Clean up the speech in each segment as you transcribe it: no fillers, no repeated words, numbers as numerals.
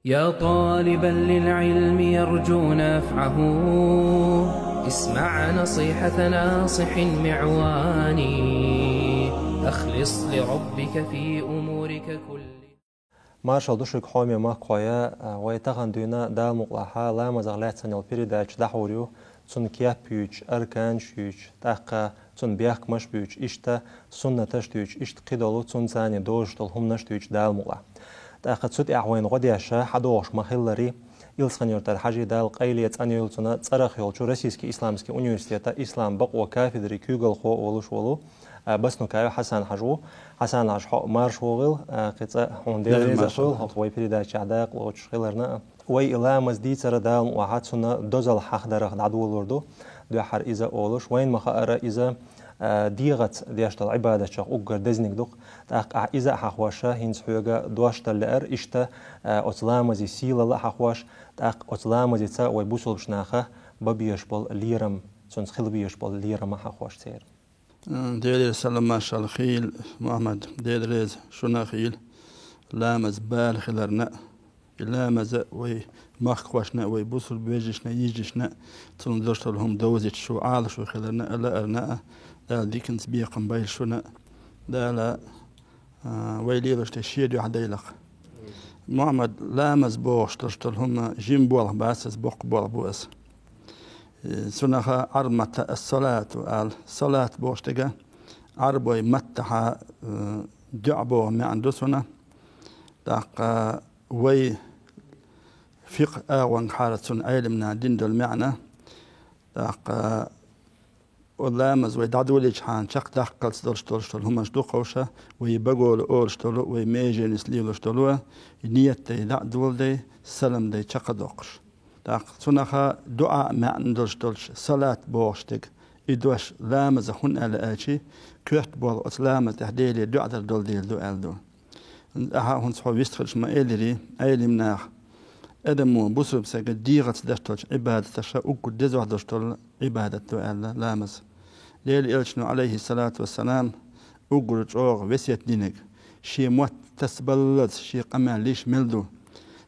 يا طالبا للعلم يرجو نفعه، اسمع نصيحة ناصح معواني، أخلص لربك في أمورك كلها. Маршал душик хоми махкоя ويتغن دونا دا مقلحة لا مزغلات سنيل передач دحوريو تون كيا بيوش أركان شوش تاقا تون بياك مش بيوش إشتا سنة تشتوش إشت قدلو تون زاني دوش تلهم نشتوش دا المقلح تاقا تسوت إعوين غدياشا حدوش مخلري إلسخن يرتر حاجي دال قيلية أنيول تنا تصرخ يولشو روسيسكي إسلامسكي أونيورسيتا إسلام بقوة كافدري كيوغل خو ولوش ولو بس نكايو حسن حجو حسن عش مارش وغل قطع هوندير ريزا هو ويبريدا شعداق وش خيلرنا وي إلا مزدي ترى دال وحد سنة دوزل حق درخ دعوة لوردو دو حر إذا أولش وين مخاطر إذا ديغت ديشتل عبادة شق أوجر دزنيك دوق تاق إذا حخواشة هنس حوجا دوشتل لأر إشتا أطلام زي سيل الله حخواش تاق أطلام زي تا ويبوسل بشناخه ببيش بال ليرم سنس خل بيش بال ليرم حخواش تير دير سلام ما شاء الله خيل محمد دير ريز شنا خيل لامز بال خلرنا لامز وي مخواشنا وي بوصل بيجشنا يجشنا تلون دوشتلهم دوزت شو عال شو خلرنا ألا أرنا دا ديكنس بيقم بايل شنا دا لا ويليلش تشيد يحديلق محمد لامز بوش دوشتلهم جيم بول باسس بوق بول بوس سنخا عرمت الصلاة الصلاة بوشتغا عربوي متها دعبو ما عنده سنة داق وي فقه آوان حالة سن علمنا دين دول معنى داق ولامز ويدعدوليش حان شق داقل سدولشتول همش دوقوشا ويبقول أولشتولو ويميجي نسليولشتولو نيت دي دعدول دي سلم دي شق دوقش سنخا دعاء ما عندوش صلاة بوشتك إدوش لامز هن على آشي كرت بول أسلامز تحديلي دعاء دول ديل دعاء دول أها هن صحو يستخدش ما إلري أيلي مناخ أدمو بصرب ساقا ديغت دشتوش عبادة تشا أكو دزوح دشتول عبادة دعاء لامز ليل إلشنو عليه الصلاة والسلام أقول جوغ وسيت دينك شي موت تسبلت شي قمان ليش ملدو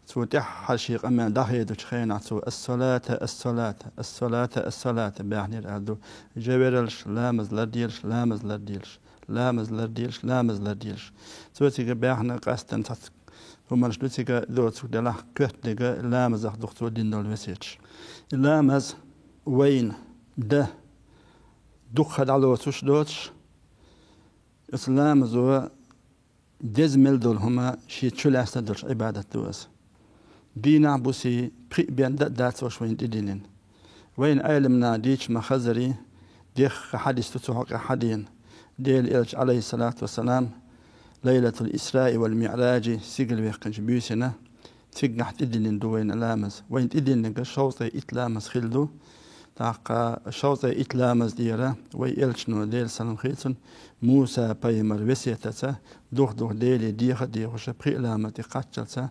سوتح شيء أمان دهيد وشخين عصو الصلاة الصلاة الصلاة الصلاة بعني الأدو جبرلش لامز لديلش لامز لديلش لامز لديلش لامز لديلش سوتي بيحنا قاستن تات هم الشلوتي دوت سو دلاه كتلجا لامز أخدوختو دين دول وسيتش لامز وين ده دخل على وسوش دوتش إسلام زو دزمل دول هما شيء شلاسة دولش عبادة دوس بينا بوسي بين دات وشوين تدينين وين علمنا ديش مخزري ديخ حديث تسوق حدين ديل إلش عليه الصلاة والسلام ليلة الإسراء والمعراج سيقل بيخنج بيوسنا تيقنح تدينين دوين لامز وين تدينين شوطي إتلامز خلدو تاقا شوطي إتلامز ديرا وي إلشنو ديل سلام خيلسون موسى بايمر وسيتتا دوخ ديلي ديخ وشا بري لامة تقاتشلتا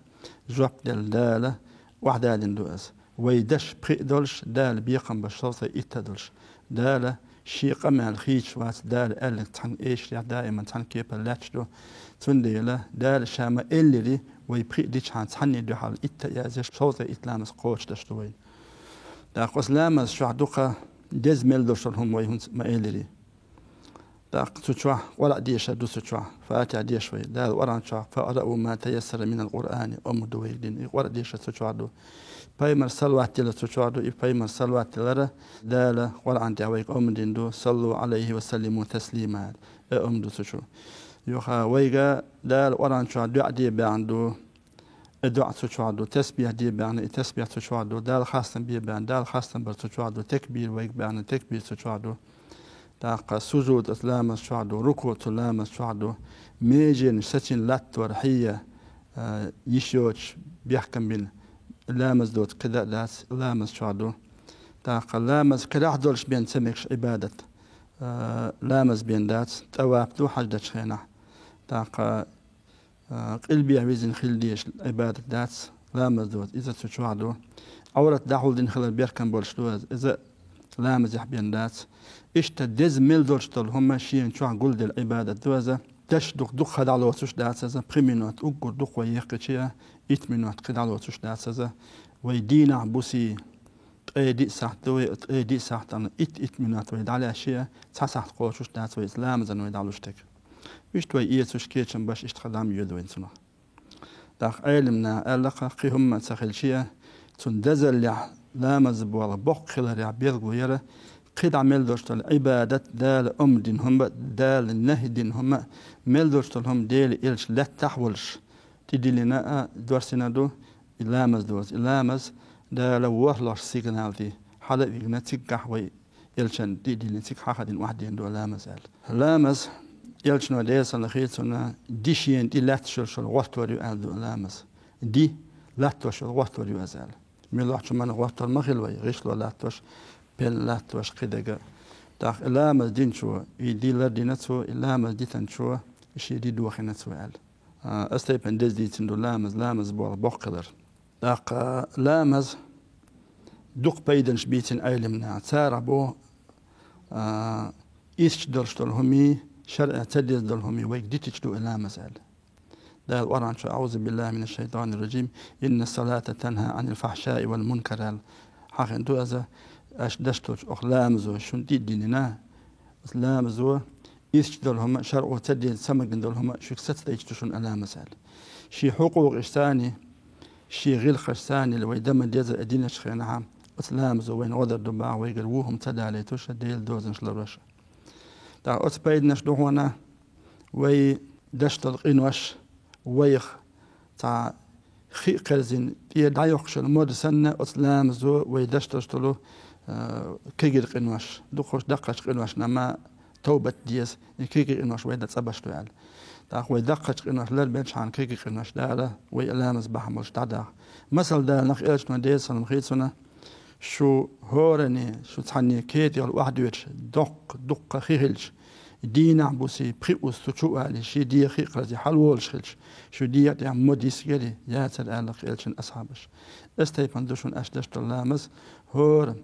جواب دل دالة وحدة لندوز ويدش بري دولش دال بيقم بشوطي إتدولش دالة شي قمع الخيش وات دال ألك تحن إيش دائما تحن كيبا لاتشدو تنديلا دال شاما إلي وي بري ديش عن تحني دو حال إتا يازش شوطي إتلامز قوش دشتوين داق لامز شو دوقا دزمل دوشلهم ويهون ما إلي داق تشوا ولا ديش دو تشوا فاتع ديش وي دال وران تشوا فأرأوا ما تيسر من القرآن أم دوي دين ورا ديش تشوا دو بايمر صلوات تلا تشوا دو بايمر صلوات تلا دال ورا عن دعويك أم دين دو صلوا عليه وسلموا تسليما أم دو تشوا يوخا ويجا دال وران تشوا دو عدي بعندو الدعاء تشوادو تسبيح دي بان تسبيح تشوادو دال خاصن بي بان دال خاصن بر تشوادو تكبير ويك بان تكبير تشوادو داق سجود اسلام تشوادو ركوع اسلام تشوادو ميجن ستين لات ورحيه يشوش بيحكم بين لامز دوت كذا لاس لامز تشوادو داق لامز كذا حدولش بين سمكش عباده لامز بين دات تواب دو حاجه خينا داق قلبي عايزين خلديش عبادة داتس لامز دوت إذا تشوعدو أورت دحول دين خلال بيركن بولشتوز إذا لامز يحبين داتس إيش تدز ميل دولشتول هم شيء نشوع قول دي العبادة دوزة دش دق خدالوتش داتسا بريمينوت أقول دق ويقتشيا 8 minut خدالوتش داتسا ويدينا بوسي دي ساعتوي دي ساعتان 8 minut ويدعلي أشياء ساعت قوتش داتسا وإسلام زن ويدعلوشتك بيشتوي إيتوش كيتشن باش اشتخدام يدوين سنة داخ علمنا ألقى قيهم تسخل شيء تندزل لا مزبوط بق خلال بيرغو يرى قد عمل دوشتل عبادة دال دينهم دال النهي دينهم مل دوشتلهم ديل إلش لا تحولش تدلنا دورسنا دو إلامز دوز إلامز دال وهلش سيجنالتي حالا بيجنا تيجح وي إلشن تدلنا تيجح حد واحدين دو لامز لامز إلشنا ديس على خيرنا ديشين دي لا تشرشل وقتوري ألدو لامز دي لا تشرشل وقتوري أزال ملاحظ من وقت المغلوي غيشلو لا تش بل لا تش قدقة داخ إلامز دين شو يدي لدينتو إلامز ديتن شو إشي دي دوخنتو أل أستيبن ديز ديتن دو لامز بور بقدر داق لامز دوق بيدنش بيتن أيلمنا تاربو إيش درشتل همي شرع تديز دل همي ويك ديتش دو إلامز أل دال وران شو أعوذ بالله من الشيطان الرجيم إن الصلاة تنهى عن الفحشاء والمنكر حق أنتو أزا أش دشتوش أخلامزو شون دي ديننا لامزو إيش دلهم شرع تدين سمق دلهم شو كست يجتشون ألامزال شي حقوق إشتاني شي غير خشتاني لو يدم ديز أدينا شخينها لامزو وين غدر دباع ويقروهم تدالي توش ديل دوزن شلرش دا أتبايدناش دوهونا وي دشتل قينوش ويخ تاع خي قرزين يدعيوخش المود سنة أسلام زو ويدشتشتلو كيجر قنوش دخوش دقش قنوش نما توبة ديس كيجر قنوش ويدا تسبشتو يعني داخ ويدقش قنوش للبنش عن كيجر قنوش دالا ويلامز بحملش دادا مثل دا نخ إلش نديس المخيطسنا شو هورني شو تحني كيتي الواحد ويتش دق خيهلش دينا بوسي بريوس تشو على شي دي خيقرزي حلولش خلش شو دي يا موديس يلي يا تلالق إلشن أصحابش استيبان دوشون أشدشت لامز هور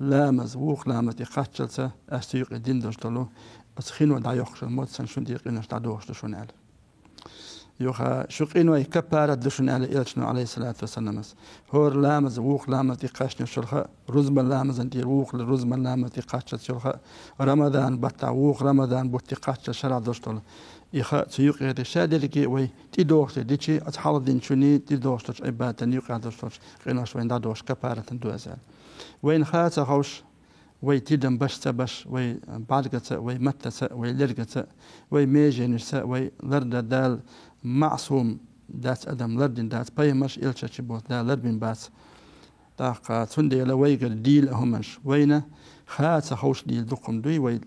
لامز ووخ لامز يقاتشلسا أستيق الدين دوشتلو أسخينو دايوخش المود سنشون دي قينوش دادوخش دوشون على يوخا شو قينو يكبارت دوشون على إلشنو عليه الصلاة والسلام هور لامز ووخ لامز يقاشنو شلخا رزما لامز انتي ووخ لرزما لامز يقاشت شلخا رمضان بطا ووخ رمضان بوتي قاشت شرع دوشتلو يخا تيوق يدي شادلكي وي تيدوخش ديشي أتحال دين شوني تيدوخش عبادة يوقع دوشتلو قينوش وين دادوش كبارت دوزال وين خاتا خوش وي تيدم باش وي بعدقة وي متة وي لرقة وي ميجينش وي لرد دال معصوم دات أدم لردين دات بايمش إلشا شبوت دا لربين باس داقا تندي لويقر ديل أهمش وينا خاتا خوش ديل دقم دوي وي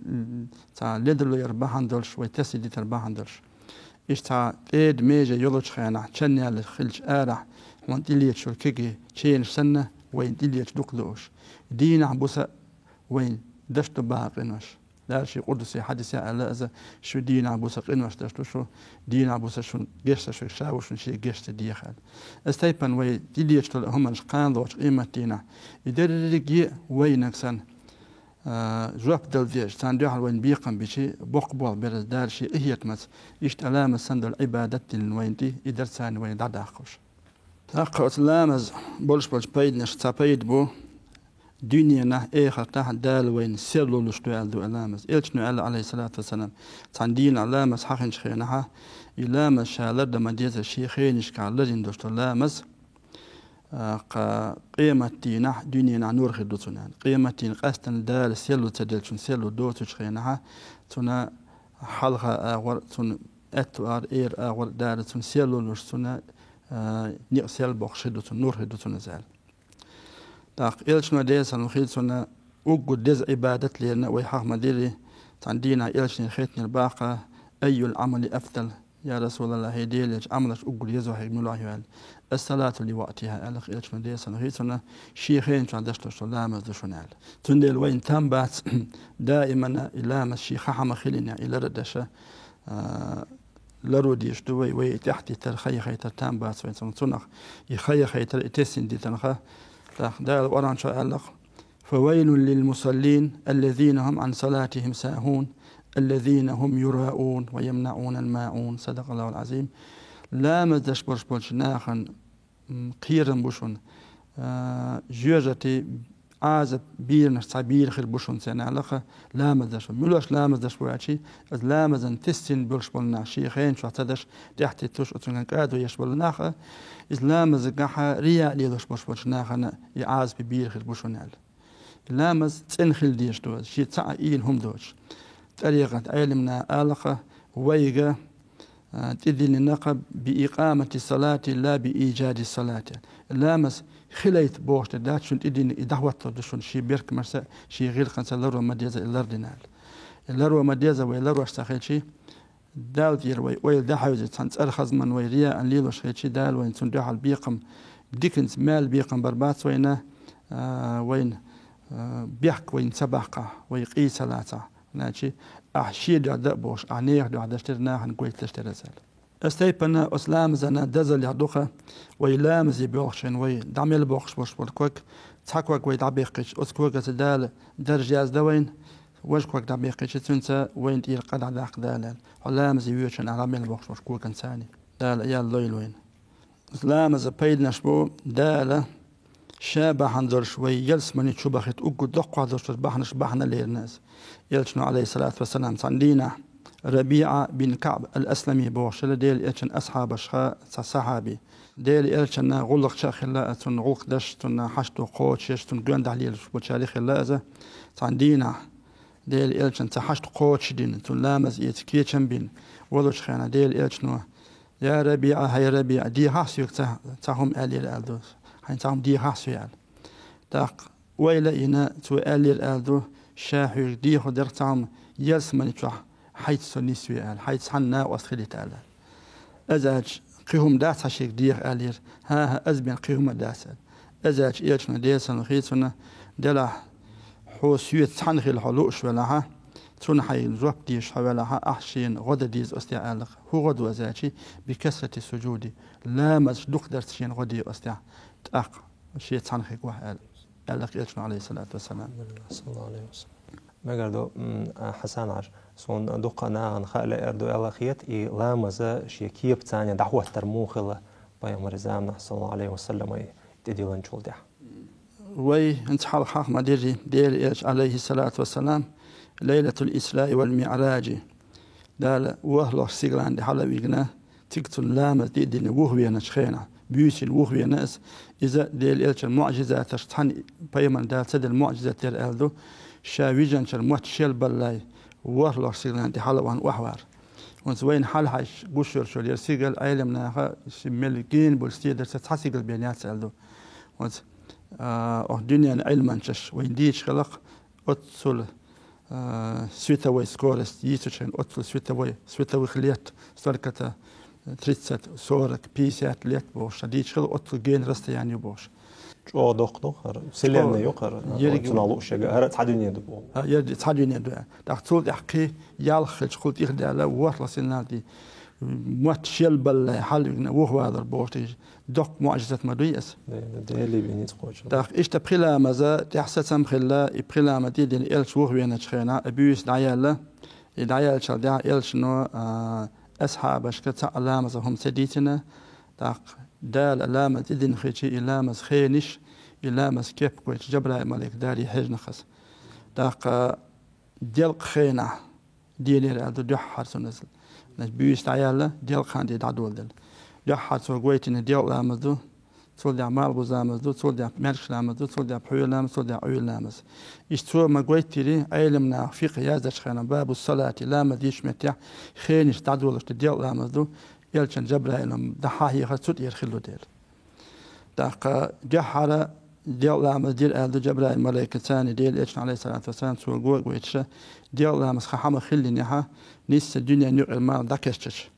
تا لدلو يرباحن دلش وي تسي دي ترباحن دلش إش تا تيد ميجا يولوش خيانا تشني على خلش آرح وان تليت شو الكيكي تشينش سنة وين تليت دقلوش دين عبوسا وين دشتو باقينوش لا شيء قدسي حدثي على أذا شو دين عبوسا قينوش دشتو شو دين عبوسا شو جيشتا شو شاوش شو جيشتا ديخال استيبان وي تليت هم الشقان دوش قيمة دينا يدرجي وينك سن جواب دل ديش سان دوحل وين بيقم بشي بقبول برز دار شي إهيتمس يشتلام سند العبادة وين تي يدرسان وين دعاقوش تاقوت لامز بولش بايدنش تابايد بو دنيا نه إخر تحت دال وين سيرلو لشتوال دو ألامز إلش نوال عليه الصلاة والسلام تندين ألامز حقنش خينها إلامز شالر دم ديز الشيخينش كالرين دوشتو لامز قيمة دينا دنيا نور خدوتنا قيمة دين قاستن دال سيرلو تدلشون سيرلو دوتش خينها تنا حلقة أغور تن أتوار إير أغور دار تن سيرلو لشتونا نيقسيل بوخشدوتن نور خدوتنا زال داق إلشنا ديس المخيلسنا وقود ديز عبادة لنا ويحاق مديري تندينا إلشنا خيتنا الباقة أي العمل أفضل يا رسول الله هيديلج عملش وقود يزوحي من الله يوال الصلاة لوقتها ألق إلشنا ديس المخيلسنا شيخين شعدشتو شلامز دشونال تنديل وين تنبات دائما إلامز شيخا حمخيلنا إلى ردشة لرودي يشتوي وي تحتي ترخي خيتر تنبات وين سنصنخ يخي خيتر إتسين دي تنخه دال وران شاء الله فويل للمصلين الذين هم عن صلاتهم ساهون الذين هم يراءون ويمنعون الماعون صدق الله العظيم لا مزدش برش ناخن قيرن بوشون جوجتي عازب بيرن صبير خير بوشون سنالخه لا مزدش ملوش لا مزدش واشي لا مزن تستين برش بولنا شيخين شو تدش تحت توش اتون كادو يشبلناخه اسلام زقحه ريا ليش برش ناخن يعاز بير خير بوشونال لامز تنخل ديش دوز شي تعيين هم دوش طريقة علمنا آلقة ويغا تدين النقب بإقامة الصلاة لا بإيجاد الصلاة لامز خليت بوشت دات شون تدين دعوة دشون شي بيرك مرسا شي غير خنسا لرو مديزة اللاردينال اللرو مديزة ويلرو اشتاخيل شي دال دير ويل دحوزة تنس الخزمن ويريا أن ليلو شخيل شي دال وين تندوح البيقم ديكنز مال بيقم بربات وينه وين بيحك وين سباقة ويقي سلاته ناتشي أحشي دو عدا بوش أعنيح دو عدا اشترناها نقوي تشتري زال استيبنا أسلام زنا دزل يعدوخة ويلامز يبوخشن وي دعمل بوخش بوش بوركوك تحكوك وي دعبيقش أسكوك أتدال درجاز دوين وجكوك دعبيقش تنسى وين تير قد عداق دالال حلامز يوشن أعمل بوخش بوش كوك انساني دال ايال لويل وين أسلام زبايد نشبو دال شابه حنظر شوي يلس مني شبخت أقو دقوا درش بحنا للناس يلشنو عليه الصلاة والسلام صندينا ربيعة بن كعب الأسلمي بوشل ديل إلشن أصحاب الصحابي ديل إلشن غلق شاخلا تن غلق دش تن حشتو قوتش تن جند عليه بوشالي خلازة صندينا ديل إلشن تحشت قوتش دين تن لامز يتكيتشن بين ولوش خانا ديل إلشنو يا ربيعة هاي ربيعة دي حاسيوك تهم آلي الألدوس حين تعم دي حاسيال تاق ويلا إنا تو آلي الألدو شاحو دي خدر تعم يلسمني تروح حيث سني سويال حيث حنا واسخلي تعالى أزاج قيهم داس هشيك دير آلير ها أزبين قيهم داسل أزاج إيجنا ديسن خيسنا دلا حو سويت تحنخي الحلوش ولها تون حي الزوب ديش حولها أحشين غدا ديز أستيعالق هو غدو أزاجي بكسرة السجود لا مصدوق درسين غدي أستيع تأق شيء تحنخي وحال ألق إيجنا عليه الصلاة والسلام صلى الله عليه وسلم ما قالوا حسن عش صون دقنا عن خالق أردو ألاخيت لا مزا شيء كيف تاني دعوة ترموخلة بيوم رزامنا صلى الله عليه وسلم تديلن شول ده وي انت حال حق ما ديري إيج عليه الصلاة والسلام ليلة الإسراء والمعراج دال وهلو سيغلان دي حالا بيقنا تقتل لامز دي دي وهوية نشخينا بيوسي الوهوية ناس إذا ديل إيج المعجزات تشتحن بيمن دال سد المعجزات دير ألدو شاويجان شرموت شيل بلاي وهلو سيغلان دي حالا وان وحوار وين حال حاش بوشر شو يرسيقل أيلمنا ملقين بولستيدر ستحسيقل بيانيات سألدو الدنيا علما شش وين ديش خلق أتصل سويتاوي سكورست يسوشن أتصل سويتاوي خليت سوركتا تريتسات سورك بيسات ليت بوش ديش خلق أتصل جين رست يعني بوش شو دقر سلمنا يقر تنالو شجع هرت حدني دبو يد حدني دو دكتور يحكي يالخل قلت يخدع له وصل سنادي ماتشيل بل حال وهو هذا البوشتي دق معجزة مدويس ده اللي بيني تقولش داخ إيش تبخلا ماذا تحسسم خلا يبخلا مدي دين إلش وهو ينشخنا أبيس دعيالله دعيال شال دع إلش نو أصحاب أشكت علامة هم سديتنا داخ دال علامة دين خيشي علامة خينش علامة كيف كويش جبل ملك داري حجن خس داخ دلق خينا دينير عدو جحر سنزل نجبيش تعيالله ديال خاندي دعدول دل جحر سوقويتنا ديال لامزدو تول دع مال بوزامزدو تول دع مرش لامزدو تول دع بحيول لامز تول دع عيول لامز يشتو ما قويتيري علمنا في قيازش خانا باب الصلاة لامز يشمتع خينش دعدولش ديال لامزدو يلشن جبرائيل دحاهي خسوت يرخلو ديل داق جحر ديال لامز ديال آل جبرائيل ملايكة ثاني ديال إيشن عليه الصلاة والسلام سوى قويتش ديال لامز خحام خلي نيها نيس الدنيا نوع المال داكشتش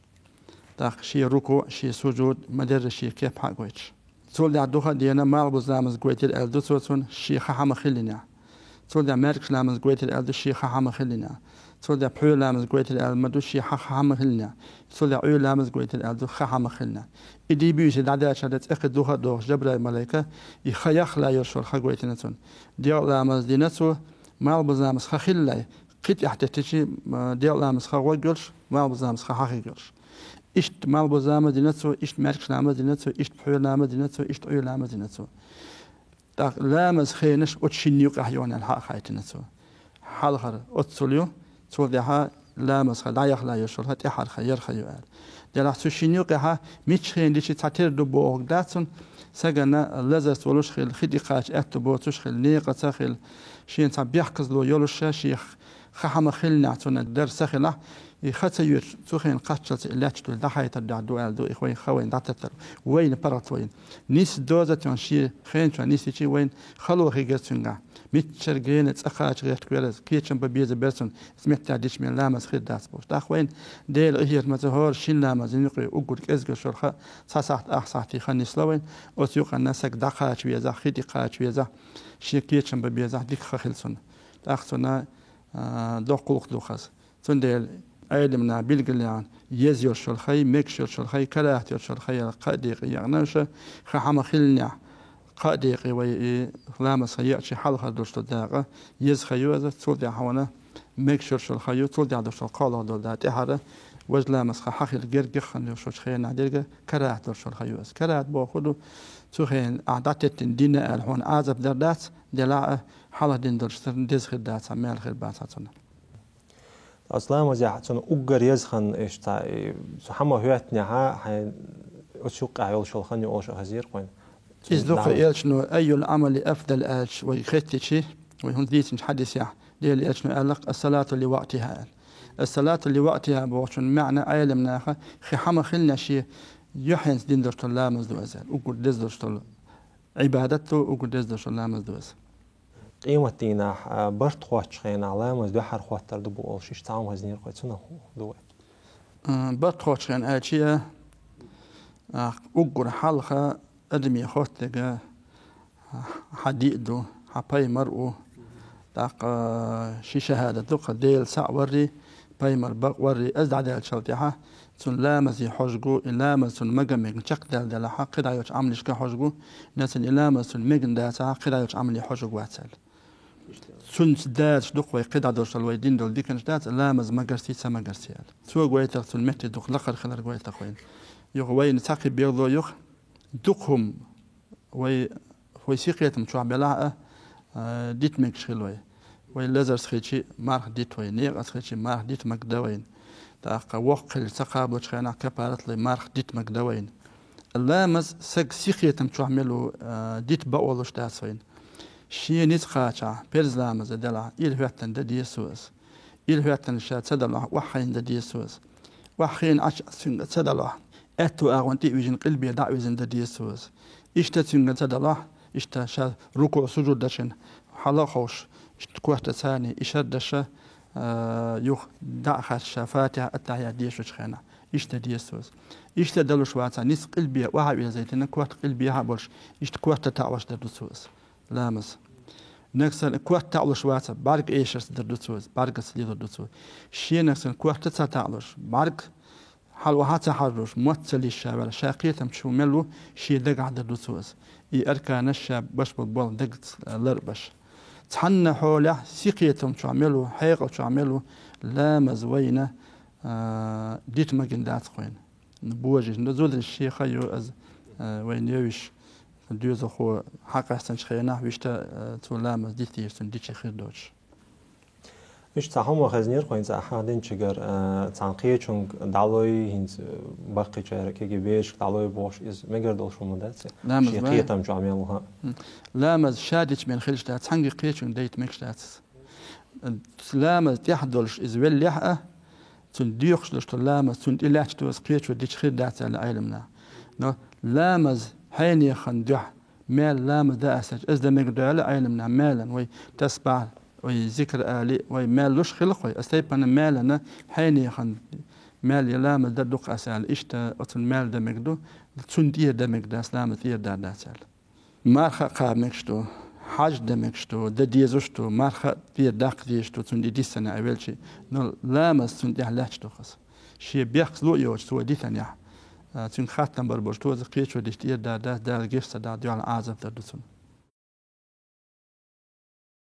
داق شي ركوع شي سجود مدر شي كيف حق قويتش تول دع دوخا دينا مال بوزلامز قويتل ألدو سوتون شي خحام خلينا تول دع ماركش لامز قويتل ألدو شي خحام خلينا تول دع بحول لامز قويتل ألمدو شي خحام خلينا تول دع عيول لامز قويتل ألدو خحام خلينا إدي بيوش دعدا شادت أخد دوخا دوخ جبرا الملايكة يخيخ لا يرشور خقويتنا تون ديال لامز دينتو مال بوزلامز خخلاي قيت احتتشي ديال لامس خا وجلش ما بزامس خا حقي جلش إشت مال بزامة دينتسو إشت ماركش لامة دينتسو إشت بحول لامة دينتسو إشت عيو لامة دينتسو لامس خينش أتشينيوك أحيوان الحق خايتنتسو حالخر أتسوليو تول ديها لامس خا لا يخلا يشول هات إحر خير خيوال ديال أتشينيوك ها ميتش خين ديشي تعتير دبوغ داتسون سجنا لازت ولوش خيل خديقاش أتبو تشخل نيقة تخل شين تبيحكز لو يولوش شيخ خحم خيل نعتون الدر سخلا يخت يور تخين قاتشت إلاتش تول دحية الدعاء دو إخوين خوين دعتتر وين برات وين نيس دوزة تنشي خين تون نيس تشي وين خلو خيجتشنجا ميتشر جين تأخاش غير كويرز كيتشن ببيز بيرسون سمعت تعديش من لامس خير داس بوش داخوين ديل إهير متهور شين لامس ينقي أقول كإزج شرخة ساعات أحساتي خني سلوين أتيوق الناسك دخاش ويزا خيدي قاش ويزا شي كيتشن ببيزا ديك خخلسون تأخسنا دوقلق دوخس تون ديل علمنا بالجليان يزير شرخي مكشر شرخي كلاهتر شرخي قديق يعناش خحم خلنا قاديقي وي لامس يأتي حلقة دوشتو داقة يز خيوزة تولد حوانا مكشر شو الخيو تولد دوشتو قالة دول دات إحرة وز لامس حقي الجرج خن يوشوش خينا ديرجة كراه دوشتو الخيوز كراه بأخذه تخين أعدادت الدين الحون عازب دردات دلاء حلا دين دوشتو دز خدات عمال خير باتاتنا أصلا مزيحتون أجر يزخن إيش تا سحما هواتني ها أشوق عيال شو الخن يوش هزير قين إزدق يلشنو أي العمل أفضل أج ويختشي ويهون ديت مش حدث يا ديال يلشنو ألق الصلاة لوقتها الصلاة لوقتها بوشن معنى علمنا خي حما خلنا شيء يحنس دين درت الله مزدوزة وقول دز درت عبادته وقول دز درت الله مزدوزة قيمتنا برت خواتش خينا على مزدو حر خواتر دبو أول شيء تعاون هزنير قيتنا دوت برت خواتش خين أشياء وقول حلقة أدمي خوتك حديدو حباي مرؤو داق شي شهادة دوق ديل ساع وري باي مربق وري أزدع ديل شلطيحة تون لامزي حوشقو إلامزون مقاميق نشاق ديل ديل حق قد عيوش عمليش كحوشقو ناس إلامزون مقن داتا قد عيوش عملي حوشقو واتسال تون داش دوق وي قد عدوش الويدين دول ديكنش دات إلامز مقرسي سمقرسيال سوى قويتر تون مهتي دوق لقر خلال قويتر خوين يوغ وين تاقي بيغلو يوغ دقهم ويسيقيتم شو عبلاء ديت مكشلوي ويلازر سخيتشي مارخ ديت وين نير سخيتشي مارخ ديت مكدوين تاق وقت الثقاب وشخنا كبارت لي مارخ ديت مكدوين اللامز سق سيقيتم شو عملوا ديت بقولش تاسوين شي نتقاطع بيرز لامز دلع يلهوتن ددي يسوس يلهوتن شات سدلع وحين ددي يسوس وحين عش سدلع أتو أغوانتي ويجن قلبي دعوة زنددي يسوس إشتا تنجن تدلع إشتا شا ركوع سجود دشن حلاقوش إشتا كوحتا ثاني إشاد دشا يوخ دعخة شفاتها التعيا ديشو شخينا إشتا دي يسوس إشتا دلو شواتا نيس قلبي وعاوية زيتنا كوحت قلبي هابولش إشتا كوحتا تعوش دردو سوس لامس نكسل كوحت تعوش واتا بارك إيشرس دردو سوس بارك سلي دردو سوس شي نكسل كوحتا تعوش بارك حلو هات حرش موتسلي الشاب شاقيتم شو ملو شي دقع دردوسوس اي اركان الشاب باش بالبول دقت لربش تحنى حوله سيقيتم شو عملوا حيقة شو عملوا لا مزوينة ديت مجندات خوين نبوجي نزول الشي خيو از وين يوش دوز خو حق احسن شخينا ويشتا تو لامز ديت يرسن ديت خير دوش إيش تعهم وخزنير قوين أحدين شجر تنقية شون دعوي هنز باقي شهر كي بيش دعوي باش إز مقدر شو مدرسة شيء قيتم جامعها لامز شادش من خلش ده تنقي قية شون ديت مكش ده لامز تحضرش إز وليحة تنديخش لش لامز تنديلاش توس قية شو ديش خير ده على علمنا لامز حين خندح مال لامز ده أسج إز ده مقدر على علمنا مالا وي تسبع وذكر آلي ومالوش خلق ويستيبنا مالنا حين يخن مال يلام ددق أسال إشتا أتن مال دمجدو تندير دمجدا سلام ثير دا سال مارخ قامكشتو حاج دمكشتو دديزوشتو مارخ ثير داق ديشتو تندي دي سنة أولشي نو لامس تندي حلاشتو خص شي بيخ لو يوش تو دي ثانية تن خاتم بربوشتو زقيتو ديشتير دا الجيش دا ديال عازم تردسون